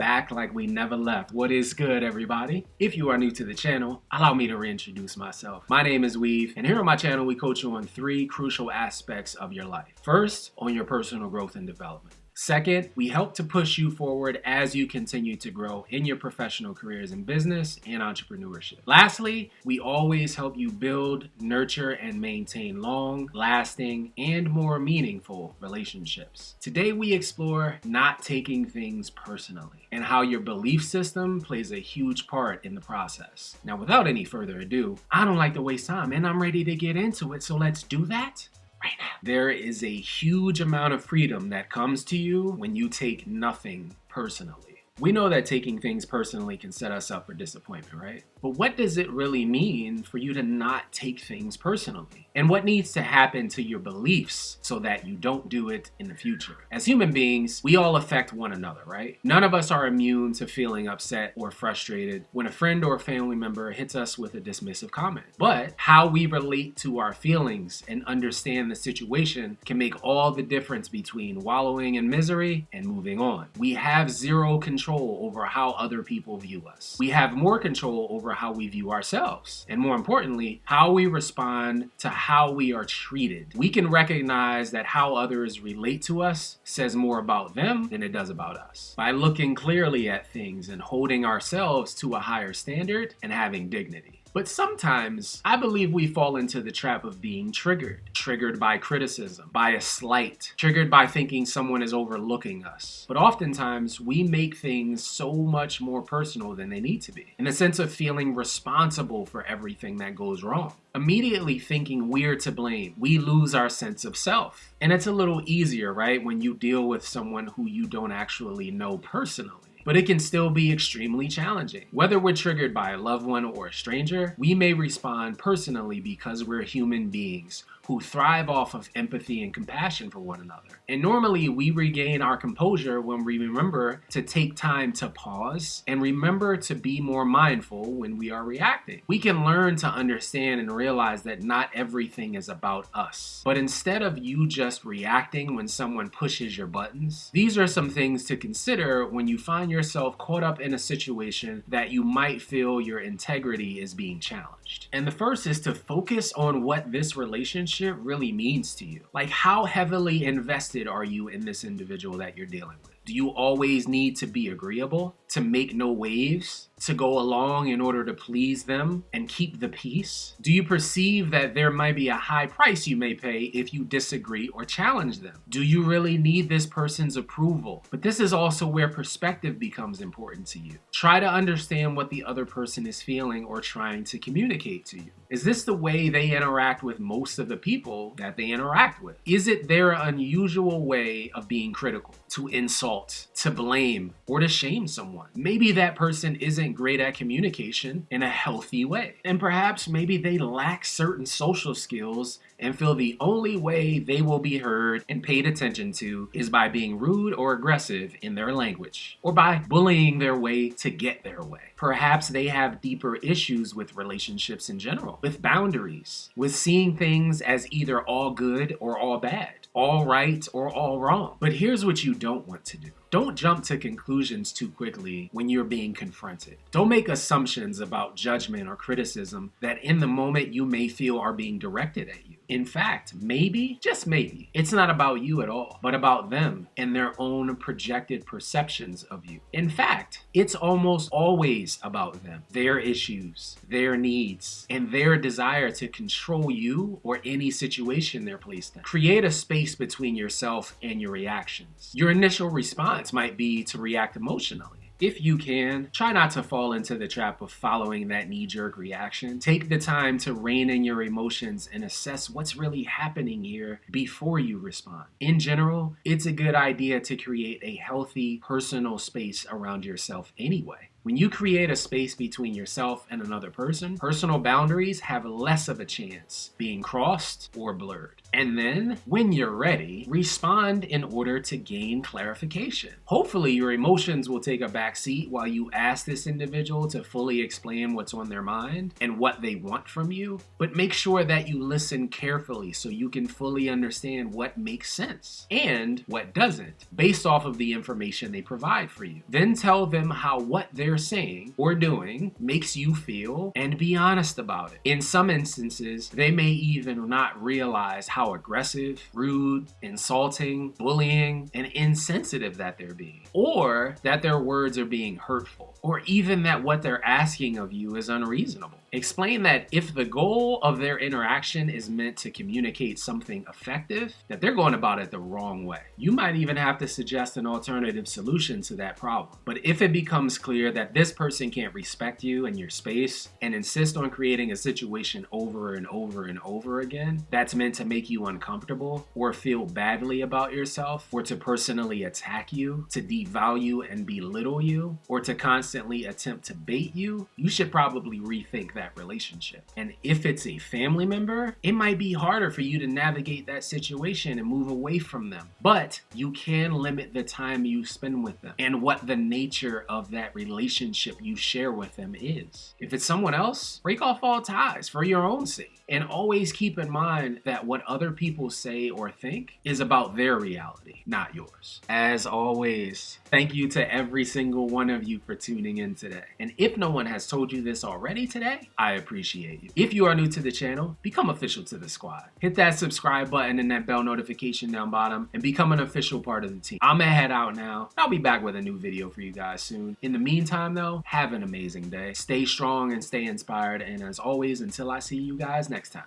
back like we never left. What is good, everybody? If you are new to the channel, allow me to reintroduce myself. My name is Weav, and here on my channel, we coach you on 3 crucial aspects of your life. First, on your personal growth and development. Second, we help to push you forward as you continue to grow in your professional careers in business and entrepreneurship. Lastly, we always help you build, nurture, and maintain long, lasting, and more meaningful relationships. Today, we explore not taking things personally and how your belief system plays a huge part in the process. Now, without any further ado, I don't like to waste time and I'm ready to get into it, so let's do that right now. There is a huge amount of freedom that comes to you when you take nothing personally. We know that taking things personally can set us up for disappointment, right? But what does it really mean for you to not take things personally? And what needs to happen to your beliefs so that you don't do it in the future? As human beings, we all affect one another, right? None of us are immune to feeling upset or frustrated when a friend or family member hits us with a dismissive comment. But how we relate to our feelings and understand the situation can make all the difference between wallowing in misery and moving on. We have zero control over how other people view us. We have more control over how we view ourselves, and more importantly, how we respond to how we are treated. We can recognize that how others relate to us says more about them than it does about us by looking clearly at things and holding ourselves to a higher standard and having dignity. But sometimes I believe we fall into the trap of being triggered by criticism, by a slight, triggered by thinking someone is overlooking us. But oftentimes we make things so much more personal than they need to be, in the sense of feeling responsible for everything that goes wrong. Immediately thinking we're to blame, we lose our sense of self. And it's a little easier, right, when you deal with someone who you don't actually know personally. But it can still be extremely challenging. Whether we're triggered by a loved one or a stranger, we may respond personally because we're human beings who thrive off of empathy and compassion for one another. And normally we regain our composure when we remember to take time to pause and remember to be more mindful when we are reacting. We can learn to understand and realize that not everything is about us. But instead of you just reacting when someone pushes your buttons, these are some things to consider when you find yourself caught up in a situation that you might feel your integrity is being challenged. And the first is to focus on what this relationship really means to you. Like, how heavily invested are you in this individual that you're dealing with? Do you always need to be agreeable, to make no waves, to go along in order to please them and keep the peace? Do you perceive that there might be a high price you may pay if you disagree or challenge them? Do you really need this person's approval? But this is also where perspective becomes important to you. Try to understand what the other person is feeling or trying to communicate to you. Is this the way they interact with most of the people that they interact with? Is it their unusual way of being critical, to insult, to blame, or to shame someone? Maybe that person isn't great at communication in a healthy way. And perhaps maybe they lack certain social skills and feel the only way they will be heard and paid attention to is by being rude or aggressive in their language, or by bullying their way to get their way. Perhaps they have deeper issues with relationships in general, with boundaries, with seeing things as either all good or all bad, all right or all wrong. But here's what you don't want to do. Don't jump to conclusions too quickly when you're being confronted. Don't make assumptions about judgment or criticism that in the moment you may feel are being directed at you. In fact, maybe, just maybe, it's not about you at all, but about them and their own projected perceptions of you. In fact, it's almost always about them, their issues, their needs, and their desire to control you or any situation they're placed in. Create a space between yourself and your reactions. Your initial response might be to react emotionally. If you can, try not to fall into the trap of following that knee-jerk reaction. Take the time to rein in your emotions and assess what's really happening here before you respond. In general, it's a good idea to create a healthy personal space around yourself anyway. When you create a space between yourself and another person, personal boundaries have less of a chance being crossed or blurred. And then, when you're ready, respond in order to gain clarification. Hopefully, your emotions will take a back seat while you ask this individual to fully explain what's on their mind and what they want from you. But make sure that you listen carefully so you can fully understand what makes sense and what doesn't, based off of the information they provide for you. Then tell them how what they're saying or doing makes you feel and be honest about it. In some instances, they may even not realize how aggressive, rude, insulting, bullying, and insensitive that they're being, or that their words are being hurtful, or even that what they're asking of you is unreasonable. Explain that if the goal of their interaction is meant to communicate something effective, that they're going about it the wrong way. You might even have to suggest an alternative solution to that problem. But if it becomes clear that this person can't respect you and your space and insist on creating a situation over and over and over again that's meant to make you uncomfortable or feel badly about yourself, or to personally attack you, to devalue and belittle you, or to constantly attempt to bait you, you should probably rethink that relationship. And if it's a family member, it might be harder for you to navigate that situation and move away from them. But you can limit the time you spend with them and what the nature of that relationship you share with them is. If it's someone else, break off all ties for your own sake. And always keep in mind that what other people say or think is about their reality, not yours. As always, thank you to every single one of you for tuning in today. And if no one has told you this already today, I appreciate you. If you are new to the channel, become official to the squad. Hit that subscribe button and that bell notification down bottom and become an official part of the team. I'm gonna head out now. I'll be back with a new video for you guys soon. In the meantime though, have an amazing day. Stay strong and stay inspired. And as always, until I see you guys next time.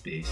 Peace.